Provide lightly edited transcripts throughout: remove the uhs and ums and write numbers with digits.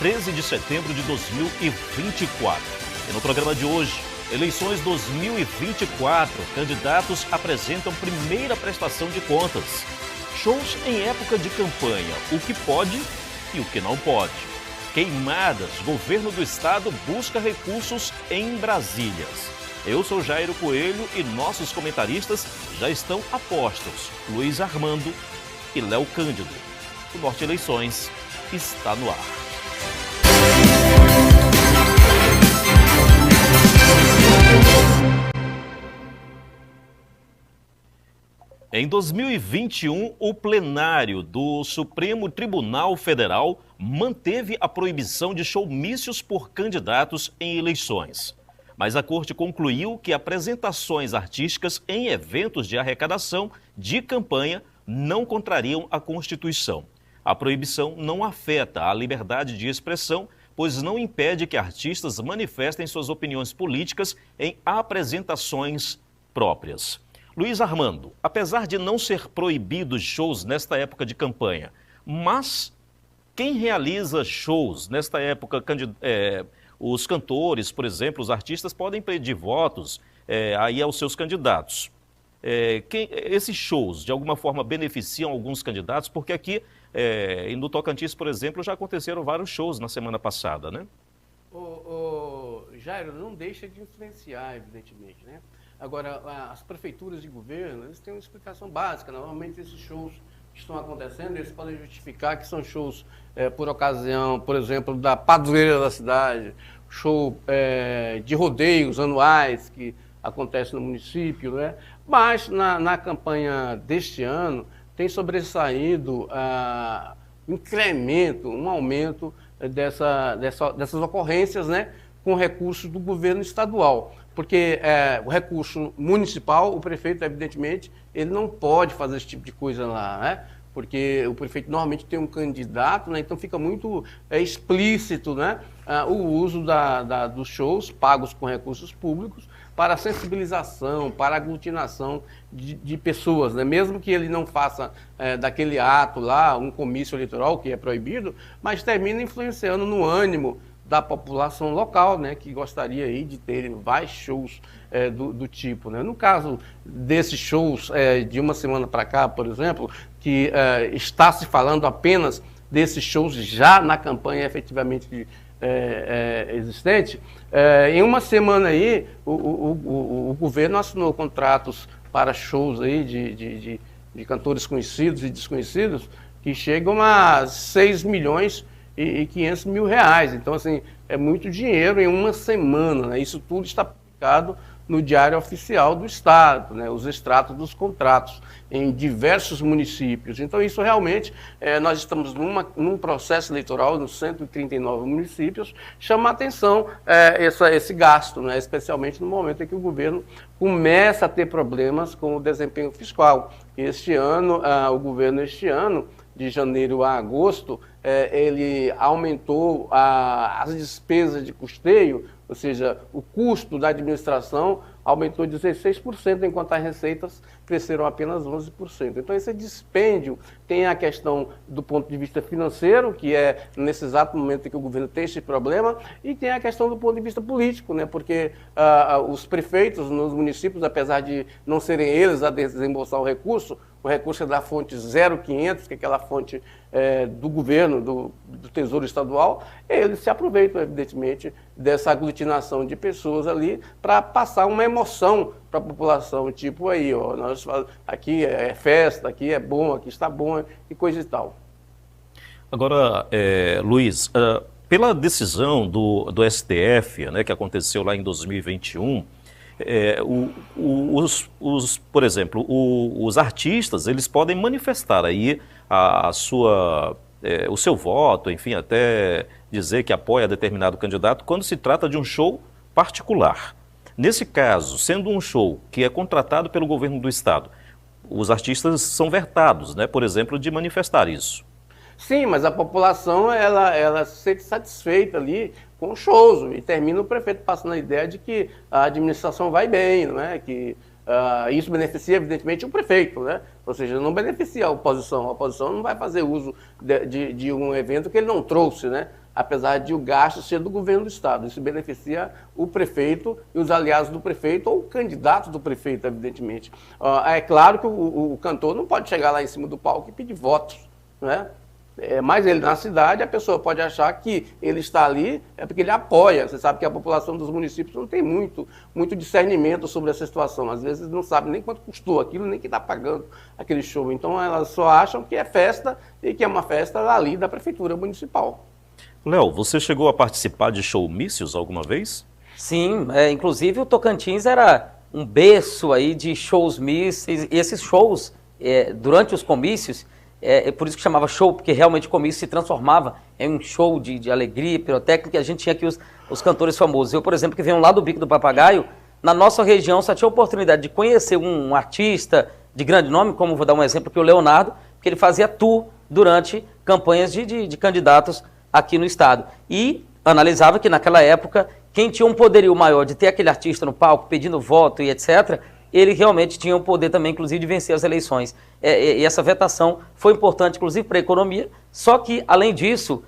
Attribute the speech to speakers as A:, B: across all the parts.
A: 13 de setembro de 2024. E no programa de hoje, eleições 2024, candidatos apresentam primeira prestação de contas. Shows em época de campanha, o que pode e o que não pode. Queimadas, governo do estado busca recursos em Brasília. Eu sou Jairo Coelho e nossos comentaristas já estão a postos, Luiz Armando e Léo Cândido. O Norte Eleições está no ar. Em 2021, o plenário do Supremo Tribunal Federal manteve a proibição de showmícios por candidatos em eleições. Mas a Corte concluiu que apresentações artísticas em eventos de arrecadação de campanha não contrariam a Constituição. A proibição não afeta a liberdade de expressão, pois não impede que artistas manifestem suas opiniões políticas em apresentações próprias. Luiz Armando, apesar de não ser proibidos shows nesta época de campanha, mas quem realiza shows nesta época, os cantores, por exemplo, os artistas podem pedir votos aí aos seus candidatos. Esses shows, de alguma forma, beneficiam alguns candidatos? Porque aqui, no Tocantins, por exemplo, já aconteceram vários shows na semana passada, né?
B: Jairo, não deixa de influenciar, evidentemente, né? Agora, as prefeituras de governo, eles têm uma explicação básica. Normalmente, esses shows que estão acontecendo, eles podem justificar que são shows por ocasião, por exemplo, da padroeira da cidade, show de rodeios anuais que acontece no município, né? Mas, na campanha deste ano, tem sobressaído um incremento, um aumento dessas ocorrências, né, com recursos do governo estadual. Porque o recurso municipal, o prefeito, evidentemente, ele não pode fazer esse tipo de coisa lá, né? Porque o prefeito normalmente tem um candidato, né? Então fica muito explícito, né, o uso dos shows pagos com recursos públicos para sensibilização, para aglutinação de pessoas, né? Mesmo que ele não faça daquele ato lá um comício eleitoral, que é proibido, mas termina influenciando no ânimo da população local, né, que gostaria aí de ter vários shows do tipo, né? No caso desses shows de uma semana para cá, por exemplo, que está se falando apenas desses shows já na campanha efetivamente existente, em uma semana aí o governo assinou contratos para shows aí de cantores conhecidos e desconhecidos que chegam a 6 milhões e 500 mil reais. Então, assim, é muito dinheiro em uma semana, né? Isso tudo está publicado no Diário Oficial do Estado, né? Os extratos dos contratos em diversos municípios. Então, isso realmente, nós estamos num processo eleitoral nos 139 municípios, chama a atenção esse gasto, né? Especialmente no momento em que o governo começa a ter problemas com o desempenho fiscal. Este ano, o governo de janeiro a agosto, ele aumentou as despesas de custeio, ou seja, o custo da administração aumentou 16%, enquanto as receitas cresceram apenas 11%. Então, esse dispêndio tem a questão do ponto de vista financeiro, que é nesse exato momento em que o governo tem esse problema, e tem a questão do ponto de vista político, né? Porque os prefeitos nos municípios, apesar de não serem eles a desembolsar o recurso é da fonte 0500, que é aquela fonte do governo, do Tesouro Estadual, eles se aproveitam, evidentemente, dessa aglutinação de pessoas ali para passar uma emoção para a população, tipo aí, ó, aqui é festa, aqui é bom, aqui está bom e coisa e tal.
A: Agora, Luiz, pela decisão do STF, né, que aconteceu lá em 2021, por exemplo, os artistas, eles podem manifestar aí o seu voto, enfim, até dizer que apoia determinado candidato quando se trata de um show particular. Nesse caso, sendo um show que é contratado pelo governo do estado, os artistas são vertados, né, por exemplo, de manifestar isso.
B: Sim, mas a população, ela se sente satisfeita ali com shows, e termina o prefeito passando a ideia de que a administração vai bem, não é? Que isso beneficia, evidentemente, o prefeito, né? Ou seja, não beneficia a oposição não vai fazer uso de um evento que ele não trouxe, né? apesar de o gasto ser do governo do Estado. Isso beneficia o prefeito e os aliados do prefeito, ou o candidato do prefeito, evidentemente. É claro que o cantor não pode chegar lá em cima do palco e pedir votos, né? Mas ele na cidade, a pessoa pode achar que ele está ali é porque ele apoia. Você sabe que a população dos municípios não tem muito discernimento sobre essa situação. Às vezes não sabe nem quanto custou aquilo, nem quem está pagando aquele show. Então elas só acham que é festa e que é uma festa ali da prefeitura municipal.
A: Léo, você chegou a participar de showmícios alguma vez?
C: Sim, inclusive o Tocantins era um berço aí de shows mísseis, e esses shows, durante os comícios, é por isso que chamava show, porque realmente o comício se transformava em um show de alegria, pirotécnica, e a gente tinha aqui os cantores famosos. Eu, por exemplo, que venho lá do Bico do Papagaio, na nossa região só tinha a oportunidade de conhecer um artista de grande nome, como vou dar um exemplo, que é o Leonardo, que ele fazia tour durante campanhas de candidatos aqui no estado. E analisava que naquela época, quem tinha um poderio maior de ter aquele artista no palco pedindo voto e etc., ele realmente tinha o poder também, inclusive, de vencer as eleições. E essa vetação foi importante, inclusive, para a economia. Só que, além disso,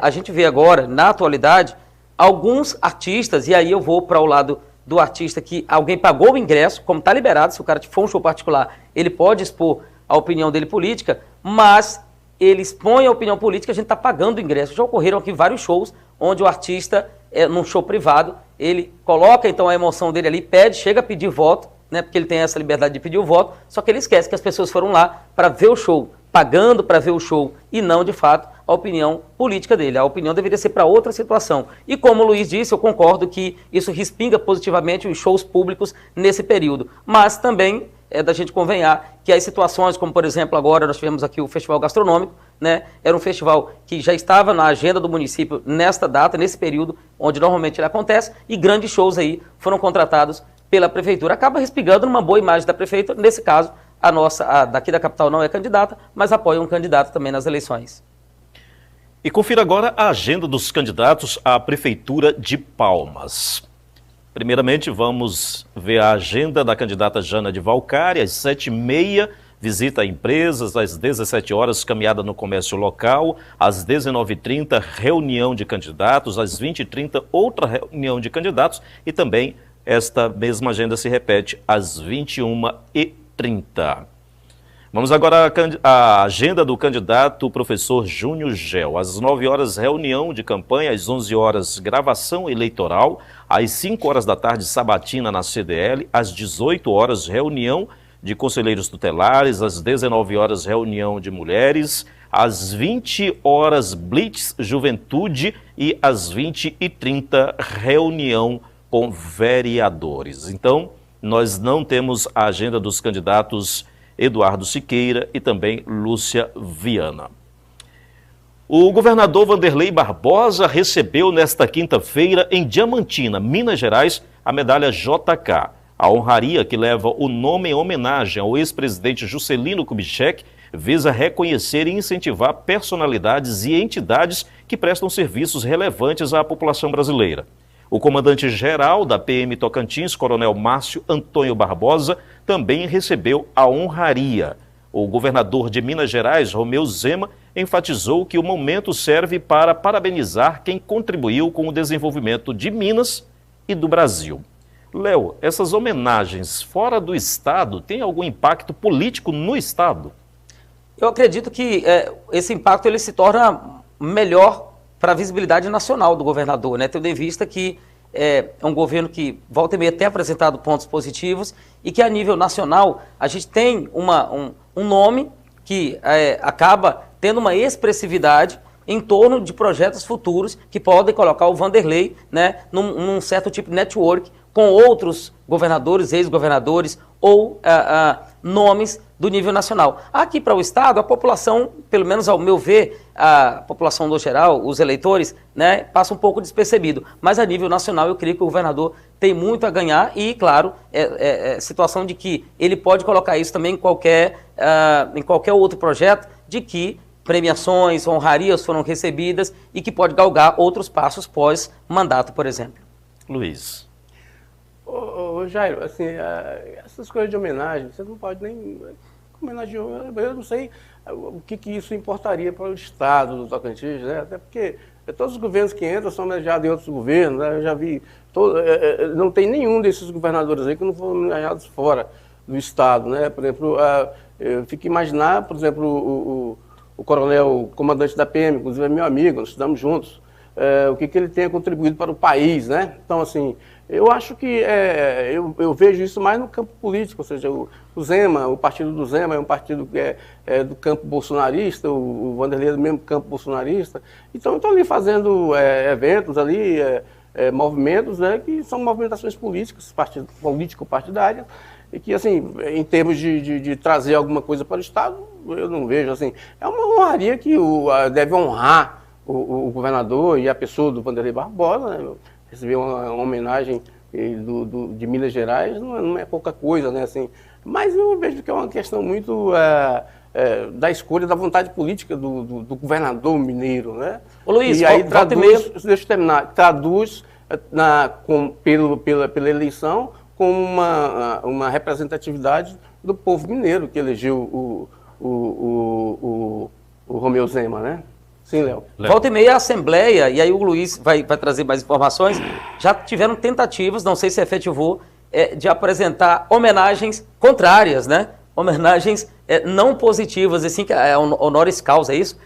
C: a gente vê agora, na atualidade, alguns artistas, e aí eu vou para o lado do artista que alguém pagou o ingresso, como está liberado, se o cara for um show particular, ele pode expor a opinião dele política, mas ele expõe a opinião política, a gente está pagando o ingresso. Já ocorreram aqui vários shows onde o artista, num show privado, ele coloca então a emoção dele ali, chega a pedir voto, né, porque ele tem essa liberdade de pedir o voto, só que ele esquece que as pessoas foram lá para ver o show, pagando para ver o show, e não, de fato, a opinião política dele. A opinião deveria ser para outra situação. E como o Luiz disse, eu concordo que isso respinga positivamente os shows públicos nesse período. Mas também é da gente convenhar que as situações, como por exemplo agora nós tivemos aqui o Festival Gastronômico, né, era um festival que já estava na agenda do município nesta data, nesse período, onde normalmente ele acontece, e grandes shows aí foram contratados pela prefeitura. Acaba respingando numa boa imagem da prefeitura. Nesse caso, a daqui da capital não é candidata, mas apoia um candidato também nas eleições.
A: E confira agora a agenda dos candidatos à Prefeitura de Palmas. Primeiramente, vamos ver a agenda da candidata Jana de Valcária, às 7h30, visita a empresas, às 17 horas, caminhada no comércio local, às 19h30, reunião de candidatos, às 20h30, outra reunião de candidatos, e também esta mesma agenda se repete às 21h30. Vamos agora à agenda do candidato professor Júnior Gel. Às 9 horas, reunião de campanha, às 11 horas, gravação eleitoral, às 5 horas da tarde, sabatina na CDL, às 18 horas, reunião de conselheiros tutelares, às 19 horas, reunião de mulheres, às 20 horas, Blitz Juventude, e às 20h30, reunião com vereadores. Então, nós não temos a agenda dos candidatos Eduardo Siqueira e também Lúcia Viana. O governador Wanderlei Barbosa recebeu nesta quinta-feira em Diamantina, Minas Gerais, a medalha JK. A honraria, que leva o nome em homenagem ao ex-presidente Juscelino Kubitschek, visa reconhecer e incentivar personalidades e entidades que prestam serviços relevantes à população brasileira. O comandante-geral da PM Tocantins, Coronel Márcio Antônio Barbosa, também recebeu a honraria. O governador de Minas Gerais, Romeu Zema, enfatizou que o momento serve para parabenizar quem contribuiu com o desenvolvimento de Minas e do Brasil. Léo, essas homenagens fora do Estado têm algum impacto político no Estado?
C: Eu acredito que esse impacto ele se torna melhor para a visibilidade nacional do governador, né? Tendo em vista que é um governo que volta e meia tem apresentado pontos positivos e que a nível nacional a gente tem um nome que acaba tendo uma expressividade em torno de projetos futuros que podem colocar o Wanderlei, né, num certo tipo de network com outros governadores, ex-governadores ou nomes do nível nacional. Aqui para o Estado, a população, pelo menos ao meu ver, a população no geral, os eleitores, né, passa um pouco despercebido. Mas a nível nacional, eu creio que o governador tem muito a ganhar e, claro, situação de que ele pode colocar isso também em qualquer outro projeto, de que premiações, honrarias foram recebidas e que pode galgar outros passos pós-mandato, por exemplo.
A: Luiz.
B: Ô Jairo, assim, essas coisas de homenagem, você não pode nem homenagear, eu não sei o que isso importaria para o Estado do Tocantins, né? Até porque Todos os governos que entram são homenageados em outros governos, né? Eu já vi, não tem nenhum desses governadores aí que não foram homenageados fora do Estado, né? Por exemplo, eu fico imaginar, por exemplo, o coronel comandante da PM, inclusive é meu amigo, nós estudamos juntos, o que ele tenha contribuído para o país, né? Então, assim, eu acho que eu vejo isso mais no campo político, ou seja, o Zema, o partido do Zema é um partido que é do campo bolsonarista, o Vanderlei é do mesmo campo bolsonarista. Então, eu estou ali fazendo eventos ali, movimentos, né, que são movimentações políticas, político-partidárias, e que, assim, em termos de trazer alguma coisa para o Estado, eu não vejo, assim, é uma honraria que deve honrar o governador e a pessoa do Vanderlei Barbosa, né, receber uma homenagem de Minas Gerais não é pouca coisa, né, assim, mas eu vejo que é uma questão muito da escolha, da vontade política do governador mineiro, né?
C: Ô Luiz,
B: e aí traduz, deixa eu terminar, traduz pela eleição com uma representatividade do povo mineiro que elegeu o Romeu Zema, né? Sim, Léo.
C: Volta e meia a Assembleia, e aí o Luiz vai trazer mais informações, já tiveram tentativas, não sei se efetivou, de apresentar homenagens contrárias, né? Homenagens não positivas, assim, que é honoris causa, é isso?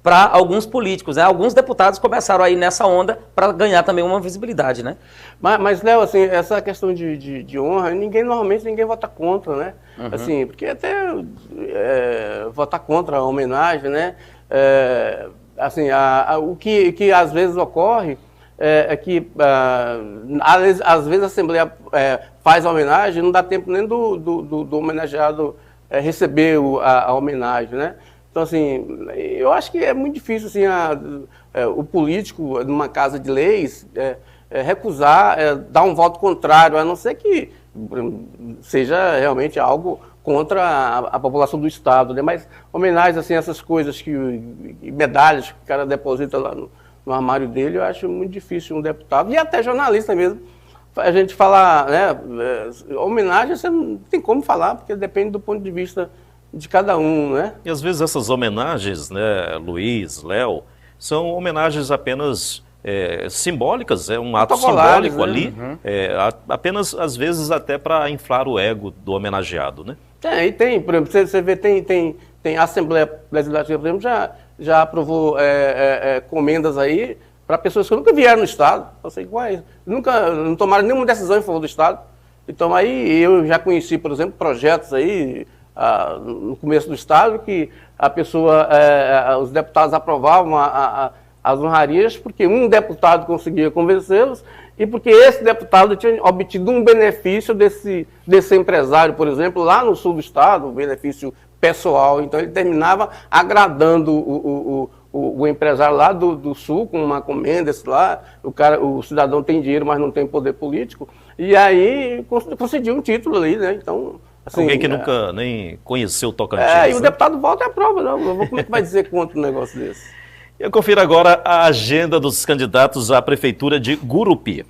C: Para alguns políticos, né? Alguns deputados começaram aí nessa onda para ganhar também uma visibilidade, né?
B: Mas Léo, assim, essa questão de honra, normalmente ninguém vota contra, né? Uhum. Assim, porque até votar contra a homenagem, né? Assim, o que às vezes ocorre é que às vezes a Assembleia faz a homenagem, não dá tempo nem do homenageado receber a homenagem, né? Então, assim, eu acho que é muito difícil, assim, o político, numa casa de leis, recusar, dar um voto contrário, a não ser que seja realmente algo contra a população do Estado, né? Mas homenagens, assim, essas coisas, medalhas que o cara deposita lá no armário dele, eu acho muito difícil um deputado, e até jornalista mesmo, a gente falar, né? Homenagem você não tem como falar, porque depende do ponto de vista de cada um, né?
A: E às vezes essas homenagens, né, Luiz, Léo, são homenagens apenas simbólicas, é um ato simbólico, né? Ali, apenas às vezes até para inflar o ego do homenageado, né?
B: E tem, por exemplo, você vê, tem a Assembleia Legislativa, por exemplo, já aprovou comendas aí para pessoas que nunca vieram no Estado, não sei quais, não tomaram nenhuma decisão em favor do Estado. Então aí eu já conheci, por exemplo, projetos aí no começo do Estado que os deputados aprovavam as honrarias porque um deputado conseguia convencê-los e porque esse deputado tinha obtido um benefício desse empresário, por exemplo, lá no sul do Estado, um benefício pessoal. Então ele terminava agradando o empresário lá do sul, com uma comenda, o cidadão tem dinheiro, mas não tem poder político, e aí concediu um título ali, né? Então, assim,
A: alguém que nunca nem conheceu o Tocantins.
B: E o deputado volta à prova, não. Como é que vai dizer contra um negócio desse?
A: Eu confiro agora a agenda dos candidatos à Prefeitura de Gurupi.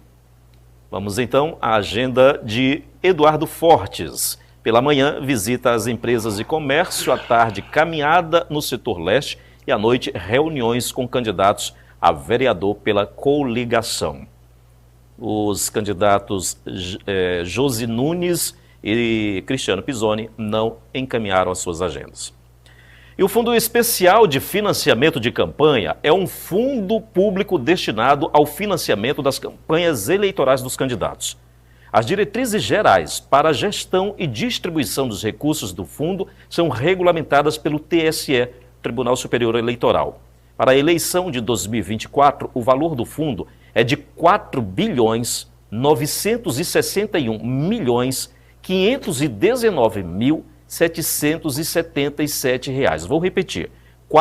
A: Vamos então à agenda de Eduardo Fortes. Pela manhã, visita às empresas de comércio, à tarde, caminhada no setor leste e à noite, reuniões com candidatos a vereador pela coligação. Os candidatos Josi Nunes e Cristiano Pisoni não encaminharam as suas agendas. E o Fundo Especial de Financiamento de Campanha é um fundo público destinado ao financiamento das campanhas eleitorais dos candidatos. As diretrizes gerais para a gestão e distribuição dos recursos do fundo são regulamentadas pelo TSE, Tribunal Superior Eleitoral. Para a eleição de 2024, o valor do fundo é de R$ 4.961.519.777. Vou repetir, R$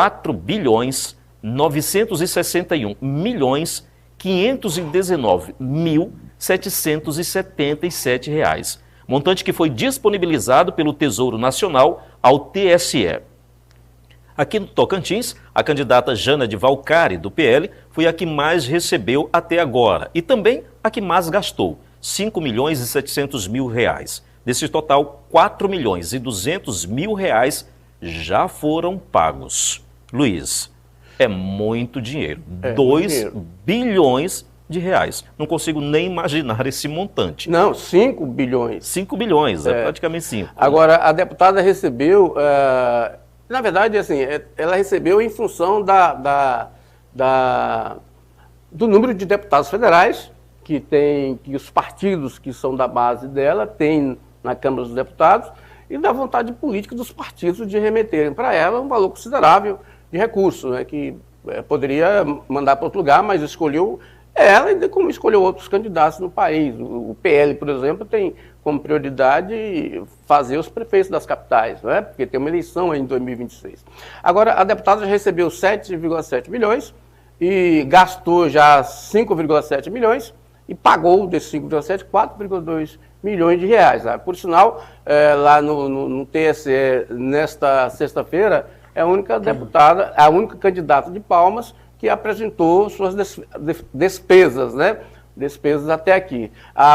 A: 4.961.519.777. Montante que foi disponibilizado pelo Tesouro Nacional ao TSE. Aqui no Tocantins, a candidata Jana de Valcari, do PL, foi a que mais recebeu até agora e também a que mais gastou, R$ 5.700.000. Desse total, R$ 4.200.000 já foram pagos. Luiz, É muito dinheiro.
B: É,
A: 2
B: dinheiro.
A: bilhões de reais. Não consigo nem imaginar esse montante.
B: Não, 5 bilhões.
A: 5 bilhões, é praticamente 5.
B: Agora, a deputada recebeu, na verdade, assim, ela recebeu em função do número de deputados federais que os partidos que são da base dela têm na Câmara dos Deputados e da vontade política dos partidos de remeterem para ela um valor considerável de recursos, né, que poderia mandar para outro lugar, mas escolheu ela e como escolheu outros candidatos no país. O PL, por exemplo, tem como prioridade fazer os prefeitos das capitais, né, porque tem uma eleição em 2026. Agora, a deputada já recebeu 7,7 milhões e gastou já 5,7 milhões e pagou desses 5,7, 4,2 milhões de reais. Né? Por sinal, lá no TSE, nesta sexta-feira, é a única deputada, a única candidata de Palmas que apresentou suas despesas, né? Despesas até aqui.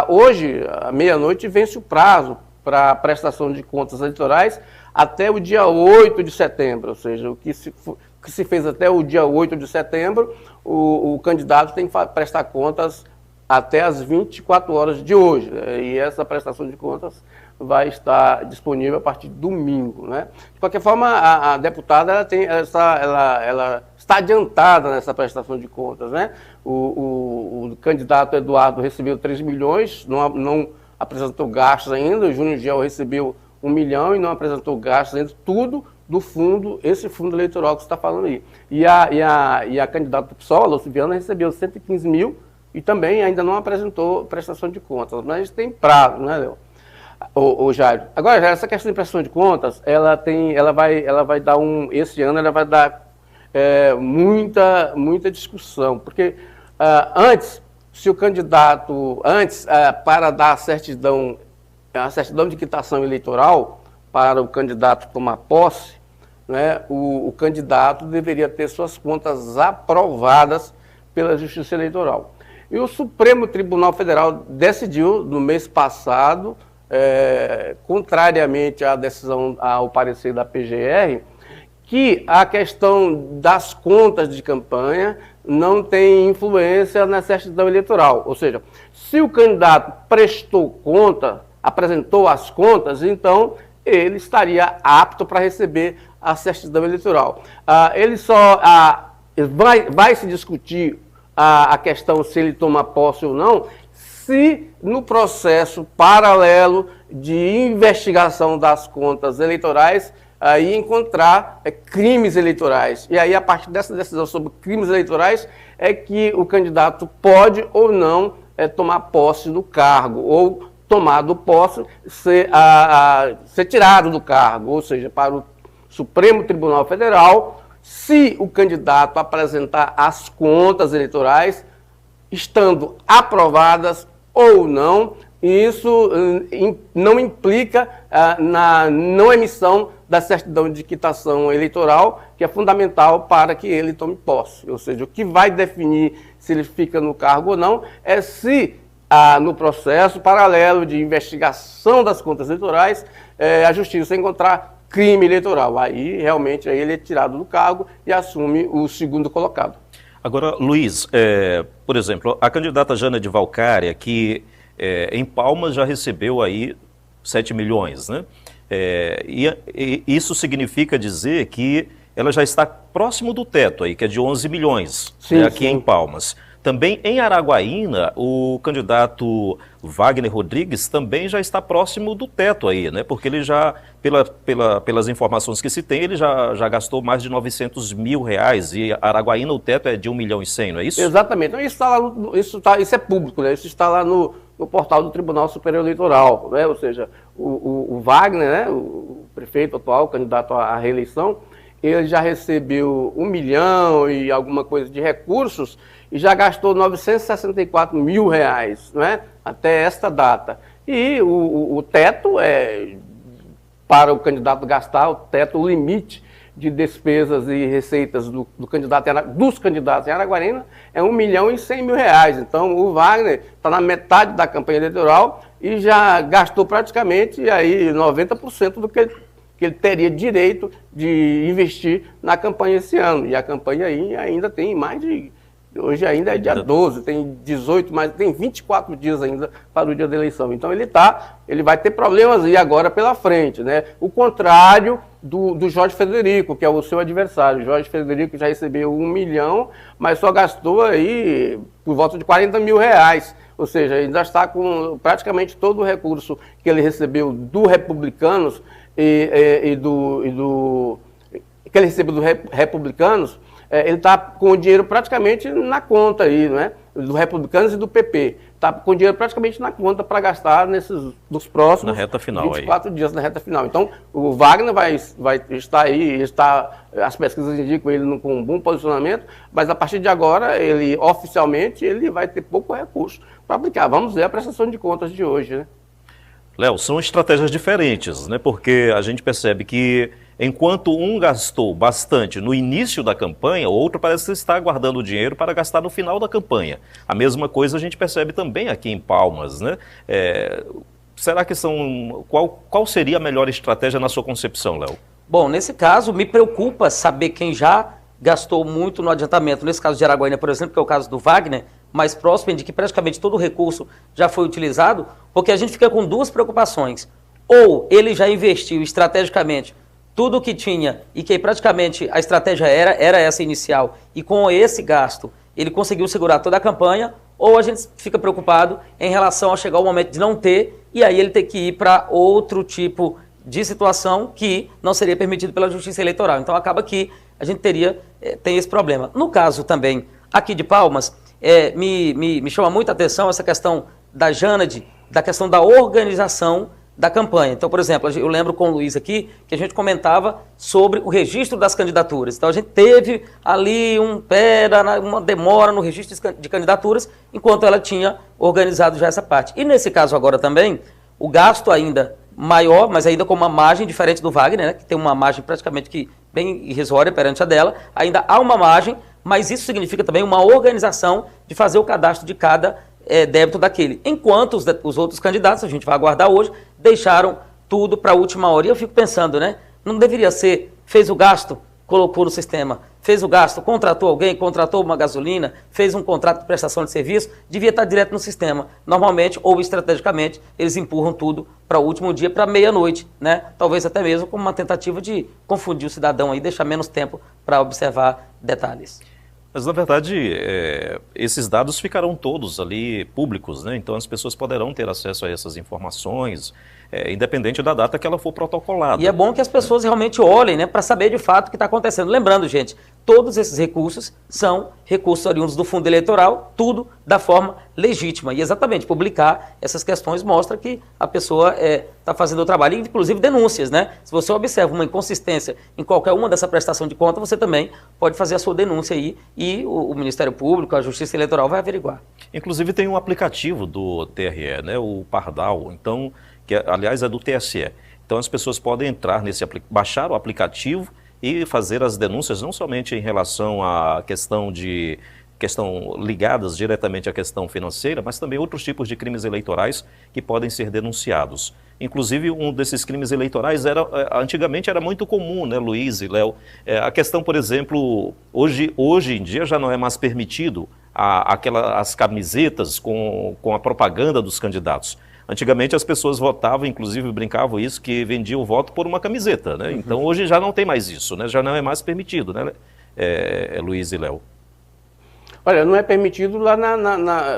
B: Hoje, à meia-noite, vence o prazo para a prestação de contas eleitorais até o dia 8 de setembro, ou seja, o que se fez até o dia 8 de setembro, o candidato tem que prestar contas até as 24 horas de hoje. E essa prestação de contas vai estar disponível a partir de domingo. Né? De qualquer forma, a deputada ela está adiantada nessa prestação de contas. Né? O candidato Eduardo recebeu 3 milhões, não apresentou gastos ainda, o Júnior Gel recebeu 1 milhão e não apresentou gastos ainda, tudo do fundo, esse fundo eleitoral que você está falando aí. E a candidata do PSOL, a Luciana, recebeu 115 mil e também ainda não apresentou prestação de contas, mas tem prazo, né, Léo? O Jair. Agora, Jair, essa questão de prestação de contas, ela vai dar esse ano ela vai dar muita discussão, porque antes, se o candidato, para dar a certidão de quitação eleitoral para o candidato tomar posse, né, o candidato deveria ter suas contas aprovadas pela Justiça Eleitoral. E o Supremo Tribunal Federal decidiu, no mês passado, contrariamente à decisão, ao parecer da PGR, que a questão das contas de campanha não tem influência na certidão eleitoral. Ou seja, se o candidato prestou conta, apresentou as contas, então ele estaria apto para receber a certidão eleitoral. Ele só vai se discutir a questão se ele toma posse ou não, se no processo paralelo de investigação das contas eleitorais aí encontrar crimes eleitorais. E aí, a partir dessa decisão sobre crimes eleitorais, é que o candidato pode ou não tomar posse do cargo, ou tomado posse, ser tirado do cargo, ou seja, para o Supremo Tribunal Federal, se o candidato apresentar as contas eleitorais, estando aprovadas ou não, isso não implica na não emissão da certidão de quitação eleitoral, que é fundamental para que ele tome posse. Ou seja, o que vai definir se ele fica no cargo ou não é se, no processo paralelo de investigação das contas eleitorais, a Justiça encontrar crime eleitoral. Aí, realmente, ele é tirado do cargo e assume o segundo colocado.
A: Agora, Luiz, por exemplo, a candidata Jana de Valcária, que em Palmas já recebeu aí 7 milhões, né? E isso significa dizer que ela já está próximo do teto aí, que é de 11 milhões,
B: sim,
A: né, aqui
B: sim.
A: em Palmas. Também em Araguaína, o candidato Wagner Rodrigues também já está próximo do teto aí, né? Porque ele já, pelas informações que se tem, ele já gastou mais de 900 mil reais e Araguaína o teto é de 1 milhão e 100, não é isso?
B: Exatamente. Então, isso é público, né? Isso está lá no portal do Tribunal Superior Eleitoral, né? Ou seja, o Wagner, né? O prefeito atual, candidato à reeleição, ele já recebeu 1 milhão e alguma coisa de recursos e já gastou 964 mil reais, né, até esta data. E o teto para o candidato gastar, o teto, o limite de despesas e receitas dos candidatos em Araguaína é 1 milhão e 100 mil reais. Então, o Wagner está na metade da campanha eleitoral e já gastou praticamente aí 90% do que ele que ele teria direito de investir na campanha esse ano. E a campanha aí ainda tem mais de... Hoje ainda é dia 12, tem 18, mas tem 24 dias ainda para o dia da eleição. Então ele vai ter problemas aí agora pela frente, né? O contrário do Jorge Frederico, que é o seu adversário. O Jorge Frederico já recebeu 1 milhão, mas só gastou aí por volta de 40 mil reais. Ou seja, ainda está com praticamente todo o recurso que ele recebeu do Republicanos que ele recebeu do Republicanos. Ele está com o dinheiro praticamente na conta aí, né? Do Republicanos e do PP. Está com o dinheiro praticamente na conta para gastar nos próximos
A: na reta final
B: 24 dias na reta final. Então, o Wagner vai estar aí, as pesquisas indicam ele com um bom posicionamento, mas a partir de agora, ele oficialmente, ele vai ter pouco recurso para aplicar. Vamos ver a prestação de contas de hoje, né?
A: Léo, são estratégias diferentes, né? Porque a gente percebe que enquanto um gastou bastante no início da campanha, o outro parece estar guardando o dinheiro para gastar no final da campanha. A mesma coisa a gente percebe também aqui em Palmas, né? Será que qual seria a melhor estratégia na sua concepção, Léo?
C: Bom, nesse caso, me preocupa saber quem já gastou muito no adiantamento. Nesse caso de Araguaína, por exemplo, que é o caso do Wagner, mais próximo, de que praticamente todo o recurso já foi utilizado, porque a gente fica com duas preocupações. Ou ele já investiu estrategicamente tudo o que tinha e que praticamente a estratégia era essa inicial, e com esse gasto ele conseguiu segurar toda a campanha, ou a gente fica preocupado em relação a chegar o momento de não ter, e aí ele ter que ir para outro tipo de situação que não seria permitido pela Justiça Eleitoral. Então acaba que a gente tem esse problema. No caso também aqui de Palmas, me chama muita atenção essa questão da Janade, da questão da organização da campanha. Então, por exemplo, eu lembro com o Luiz aqui que a gente comentava sobre o registro das candidaturas. Então, a gente teve ali uma demora no registro de candidaturas, enquanto ela tinha organizado já essa parte. E nesse caso agora também, o gasto ainda maior, mas ainda com uma margem diferente do Wagner, né, que tem uma margem praticamente que bem irrisória perante a dela, ainda há uma margem, mas isso significa também uma organização de fazer o cadastro de cada débito daquele. Enquanto os outros candidatos, a gente vai aguardar hoje, deixaram tudo para a última hora. E eu fico pensando, né? Não deveria ser, fez o gasto, colocou no sistema, fez o gasto, contratou alguém, contratou uma gasolina, fez um contrato de prestação de serviço, devia estar direto no sistema. Normalmente, ou estrategicamente, eles empurram tudo para o último dia, para meia-noite, né? Talvez até mesmo como uma tentativa de confundir o cidadão aí, deixar menos tempo para observar detalhes.
A: Mas, na verdade, esses dados ficarão todos ali públicos, né? Então as pessoas poderão ter acesso a essas informações, independente da data que ela for protocolada.
C: E é bom que as pessoas realmente olhem, né, para saber de fato o que está acontecendo. Lembrando, gente, todos esses recursos são recursos oriundos do fundo eleitoral, tudo da forma legítima. E exatamente, publicar essas questões mostra que a pessoa está fazendo o trabalho, inclusive denúncias, né? Se você observa uma inconsistência em qualquer uma dessa prestação de conta, você também pode fazer a sua denúncia aí e o Ministério Público, a Justiça Eleitoral vai averiguar.
A: Inclusive tem um aplicativo do TRE, né, o Pardal, então, que aliás é do TSE. Então as pessoas podem entrar baixar o aplicativo e fazer as denúncias não somente em relação à questão ligadas diretamente à questão financeira, mas também outros tipos de crimes eleitorais que podem ser denunciados. Inclusive, um desses crimes eleitorais antigamente era muito comum, né, Luiz e Léo? A questão, por exemplo, hoje em dia já não é mais permitido as camisetas com a propaganda dos candidatos. Antigamente as pessoas votavam, inclusive brincavam isso, que vendiam o voto por uma camiseta, né? Então hoje já não tem mais isso, né? Já não é mais permitido, né, Luiz e Léo?
B: Olha, não é permitido lá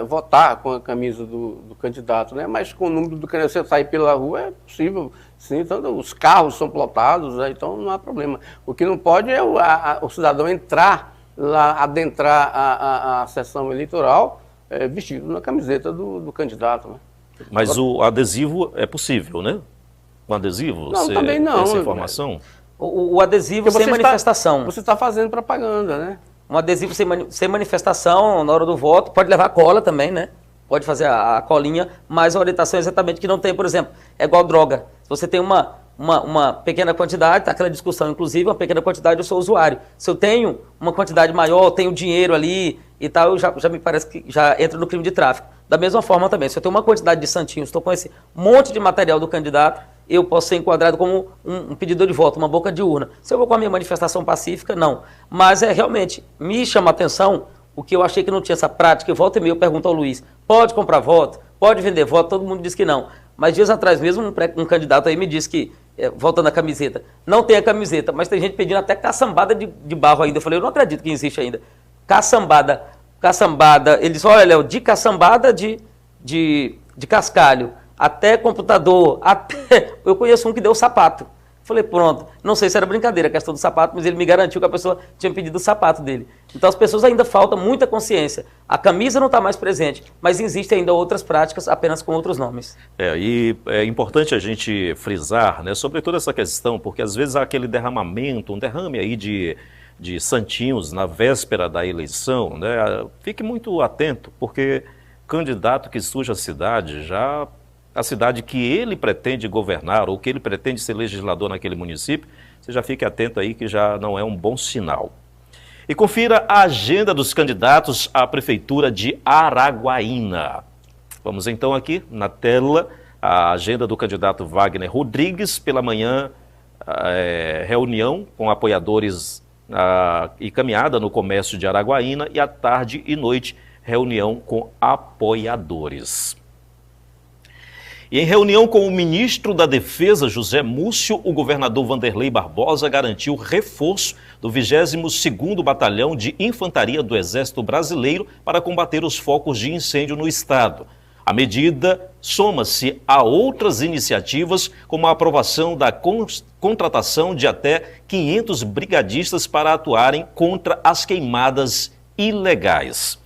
B: votar com a camisa do candidato, né? Mas com o número do candidato, você sair pela rua é possível, sim, então os carros são plotados, né? Então não há problema. O que não pode é o cidadão entrar lá, adentrar a sessão eleitoral vestido na camiseta do candidato, né?
A: Mas o adesivo é possível, né? O adesivo?
B: Não, também não.
A: Essa informação?
C: O adesivo sem manifestação.
B: Você está fazendo propaganda, né?
C: Um adesivo sem manifestação na hora do voto, pode levar cola também, né? Pode fazer a colinha, mas a orientação é exatamente que não tem, por exemplo, é igual droga. Se você tem uma pequena quantidade, tá aquela discussão, inclusive, uma pequena quantidade, eu sou usuário. Se eu tenho uma quantidade maior, tenho dinheiro ali e tal, já me parece que já entra no crime de tráfico. Da mesma forma também, se eu tenho uma quantidade de santinhos, estou com esse monte de material do candidato, eu posso ser enquadrado como um pedidor de voto, uma boca de urna. Se eu vou com a minha manifestação pacífica, não. Mas realmente, me chama a atenção o que eu achei que não tinha essa prática. Volta e meia eu pergunto ao Luiz, pode comprar voto? Pode vender voto? Todo mundo diz que não. Mas dias atrás mesmo, um candidato aí me disse que, voltando à camiseta, não tem a camiseta, mas tem gente pedindo até caçambada de barro ainda. Eu falei, eu não acredito que existe ainda. Caçambada, ele disse, olha, Léo, de caçambada de cascalho, até computador, até... Eu conheço um que deu sapato. Falei, pronto, não sei se era brincadeira a questão do sapato, mas ele me garantiu que a pessoa tinha pedido o sapato dele. Então as pessoas ainda falta muita consciência. A camisa não está mais presente, mas existem ainda outras práticas apenas com outros nomes.
A: E é importante a gente frisar, né, sobre toda essa questão, porque às vezes há aquele derramamento, um derrame aí de santinhos na véspera da eleição, né? Fique muito atento, porque candidato que suja a cidade, já a cidade que ele pretende governar ou que ele pretende ser legislador naquele município, você já fique atento aí que já não é um bom sinal. E confira a agenda dos candidatos à Prefeitura de Araguaína. Vamos então aqui na tela a agenda do candidato Wagner Rodrigues. Pela manhã, reunião com apoiadores e caminhada no comércio de Araguaína, e à tarde e noite, reunião com apoiadores. E em reunião com o ministro da Defesa, José Múcio, o governador Vanderlei Barbosa garantiu reforço do 22º Batalhão de Infantaria do Exército Brasileiro para combater os focos de incêndio no estado. A medida soma-se a outras iniciativas, como a aprovação da contratação de até 500 brigadistas para atuarem contra as queimadas ilegais.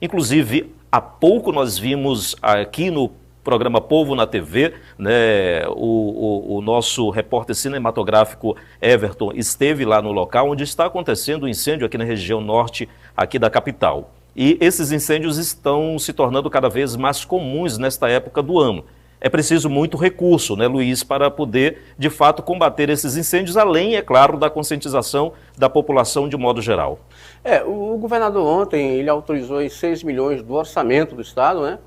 A: Inclusive, há pouco nós vimos aqui no programa Povo na TV, né, o nosso repórter cinematográfico Everton esteve lá no local onde está acontecendo o incêndio aqui na região norte, aqui da capital. E esses incêndios estão se tornando cada vez mais comuns nesta época do ano. É preciso muito recurso, né, Luiz, para poder, de fato, combater esses incêndios, além, é claro, da conscientização da população de modo geral.
B: O governador ontem, ele autorizou 6 milhões do orçamento do estado, né,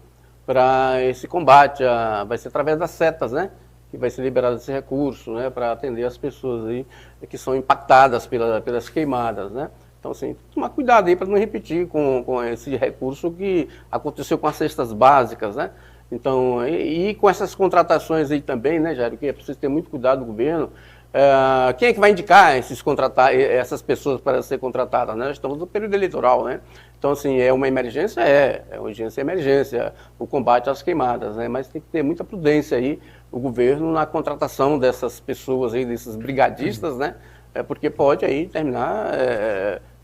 B: para esse combate, vai ser através das setas, né, que vai ser liberado esse recurso, né, para atender as pessoas aí que são impactadas pelas queimadas, né. Então, assim, tomar cuidado aí para não repetir com esse recurso que aconteceu com as cestas básicas, né. Então, e com essas contratações aí também, né, Jairo, que é preciso ter muito cuidado do governo. Quem é que vai indicar essas pessoas para ser contratadas, né? Estamos no período eleitoral, né? Então, assim, é uma emergência? É urgência e emergência, o combate às queimadas, né? Mas tem que ter muita prudência aí, o governo, na contratação dessas pessoas aí, desses brigadistas, né? Porque pode aí terminar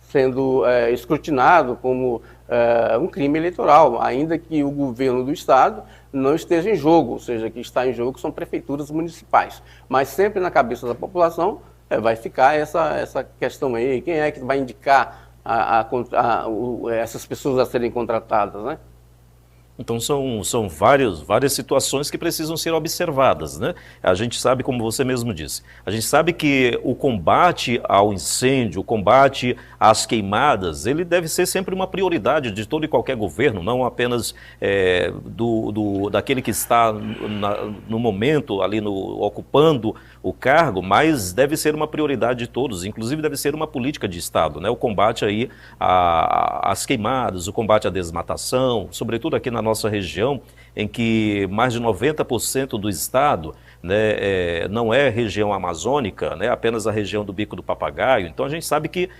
B: sendo escrutinado como um crime eleitoral, ainda que o governo do estado não esteja em jogo, ou seja, que está em jogo são prefeituras municipais. Mas sempre na cabeça da população vai ficar essa questão aí, quem é que vai indicar essas pessoas a serem contratadas, né?
A: Então são várias situações que precisam ser observadas, né? A gente sabe, como você mesmo disse, a gente sabe que o combate ao incêndio, o combate às queimadas, ele deve ser sempre uma prioridade de todo e qualquer governo, não apenas daquele que está no momento ali ocupando o cargo, mas deve ser uma prioridade de todos, inclusive deve ser uma política de Estado, né? O combate aí às queimadas, o combate à desmatação, sobretudo aqui na nossa região, em que mais de 90% do estado, né, não é região amazônica, né, apenas a região do Bico do Papagaio. Então a gente sabe que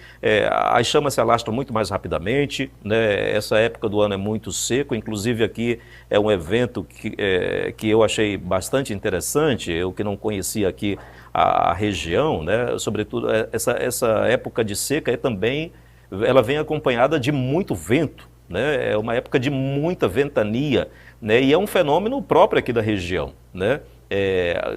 A: as chamas se alastram muito mais rapidamente, né, essa época do ano é muito seco, inclusive aqui é um evento que eu achei bastante interessante, eu que não conhecia aqui a região, né, sobretudo essa época de seca ela vem acompanhada de muito vento, né? É uma época de muita ventania, né? E é um fenômeno próprio aqui da região, né?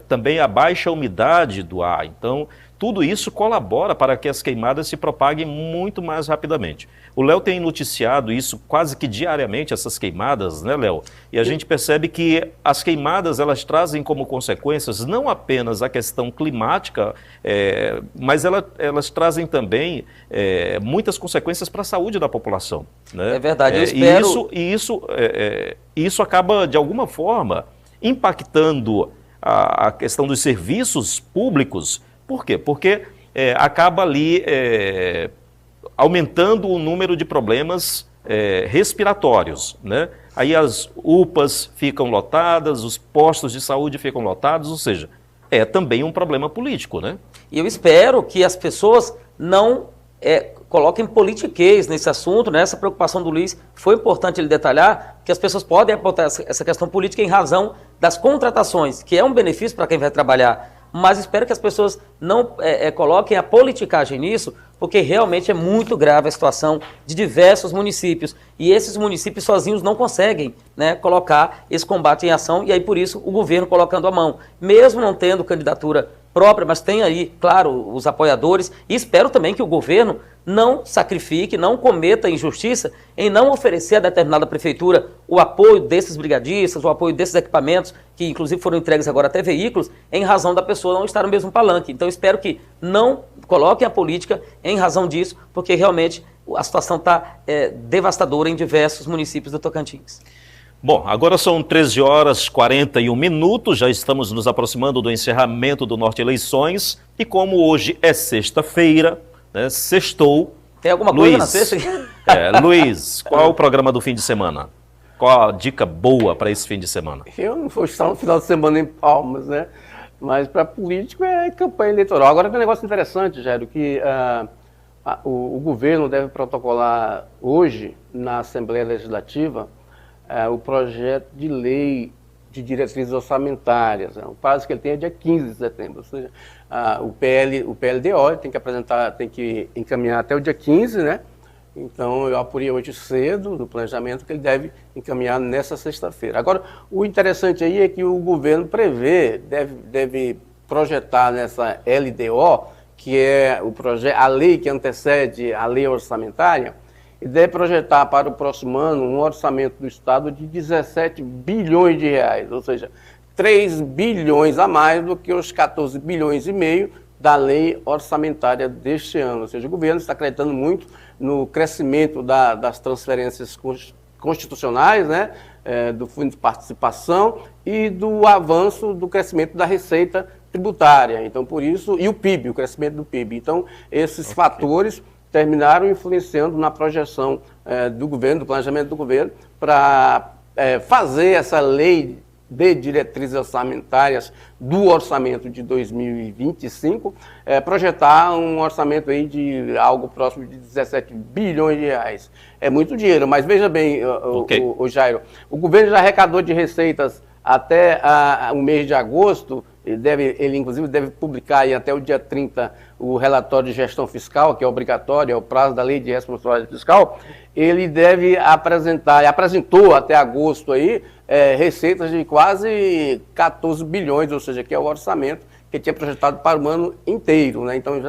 A: Também a baixa umidade do ar, então tudo isso colabora para que as queimadas se propaguem muito mais rapidamente. O Léo tem noticiado isso quase que diariamente, essas queimadas, né, Léo? E a gente percebe que as queimadas, elas trazem como consequências não apenas a questão climática, mas elas trazem também muitas consequências para a saúde da população, né?
C: É verdade, eu espero...
A: E isso acaba, de alguma forma, impactando a questão dos serviços públicos. Por quê? Porque acaba ali aumentando o número de problemas respiratórios, né? Aí as UPAs ficam lotadas, os postos de saúde ficam lotados, ou seja, é também um problema político, né?
C: E eu espero que as pessoas não coloquem politiquês nesse assunto, né? Essa preocupação do Luiz foi importante ele detalhar, que as pessoas podem apontar essa questão política em razão das contratações, que é um benefício para quem vai trabalhar. Mas espero que as pessoas não coloquem a politicagem nisso, porque realmente é muito grave a situação de diversos municípios. E esses municípios sozinhos não conseguem, né, colocar esse combate em ação, e aí por isso o governo colocando a mão. Mesmo não tendo candidatura própria, mas tem aí, claro, os apoiadores, e espero também que o governo não sacrifique, não cometa injustiça em não oferecer a determinada prefeitura o apoio desses brigadistas, o apoio desses equipamentos, que inclusive foram entregues agora até veículos, em razão da pessoa não estar no mesmo palanque. Então espero que não coloquem a política em razão disso, porque realmente a situação está devastadora em diversos municípios do Tocantins.
A: Bom, agora são 13h41, já estamos nos aproximando do encerramento do Norte Eleições, e como hoje é sexta-feira, né, sextou.
C: Tem alguma coisa na sexta?
A: Luiz, qual é o programa do fim de semana? Qual a dica boa para esse fim de semana?
B: Eu não vou estar no final de semana em Palmas, né? Mas para político é campanha eleitoral. Agora tem um negócio interessante, Jairo, que o governo deve protocolar hoje, na Assembleia Legislativa, o projeto de lei de diretrizes orçamentárias. O prazo que ele tem é dia 15 de setembro. Ou seja, o PLDO tem que apresentar, tem que encaminhar até o dia 15, né? Então, eu apurei hoje cedo no planejamento que ele deve encaminhar nessa sexta-feira. Agora, o interessante aí é que o governo prevê, deve projetar nessa LDO, que é a lei que antecede a lei orçamentária, e deve projetar para o próximo ano um orçamento do Estado de 17 bilhões de reais, ou seja, 3 bilhões a mais do que os 14 bilhões e meio da lei orçamentária deste ano. Ou seja, o governo está acreditando muito no crescimento das transferências constitucionais, né, do Fundo de Participação e do avanço do crescimento da receita tributária. Então, por isso, e o PIB, o crescimento do PIB. Então, esses fatores terminaram influenciando na projeção do governo, do planejamento do governo, para fazer essa lei de diretrizes orçamentárias do orçamento de 2025, projetar um orçamento aí de algo próximo de 17 bilhões de reais. É muito dinheiro, mas veja bem, o Jairo, o governo já arrecadou de receitas até o mês de agosto. Ele inclusive deve publicar aí até o dia 30 o relatório de gestão fiscal, que é obrigatório, é o prazo da lei de responsabilidade fiscal. Ele deve apresentar, e apresentou até agosto aí, receitas de quase 14 bilhões, ou seja, que é o orçamento que tinha projetado para o ano inteiro, né? Então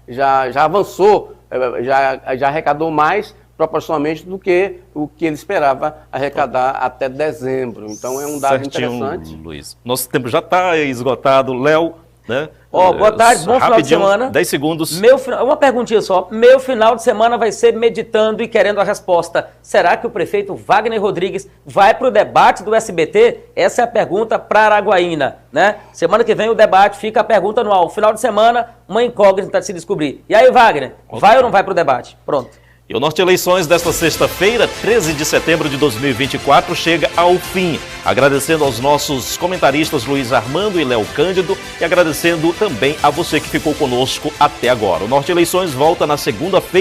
B: já avançou, já arrecadou mais proporcionalmente do que o que ele esperava arrecadar até dezembro. Então é um dado interessante.
A: Luiz. Nosso tempo já está esgotado. Léo, né?
C: Boa tarde, bom final de semana.
A: 10 segundos.
C: Uma perguntinha só. Meu final de semana vai ser meditando e querendo a resposta. Será que o prefeito Wagner Rodrigues vai para o debate do SBT? Essa é a pergunta para Araguaína, né? Semana que vem o debate, fica a pergunta anual. Final de semana, uma incógnita de se descobrir. E aí, Wagner, vai ou não vai para o debate? Pronto.
A: E o Norte Eleições desta sexta-feira, 13 de setembro de 2024, chega ao fim. Agradecendo aos nossos comentaristas Luiz Armando e Léo Cândido e agradecendo também a você que ficou conosco até agora. O Norte Eleições volta na segunda-feira.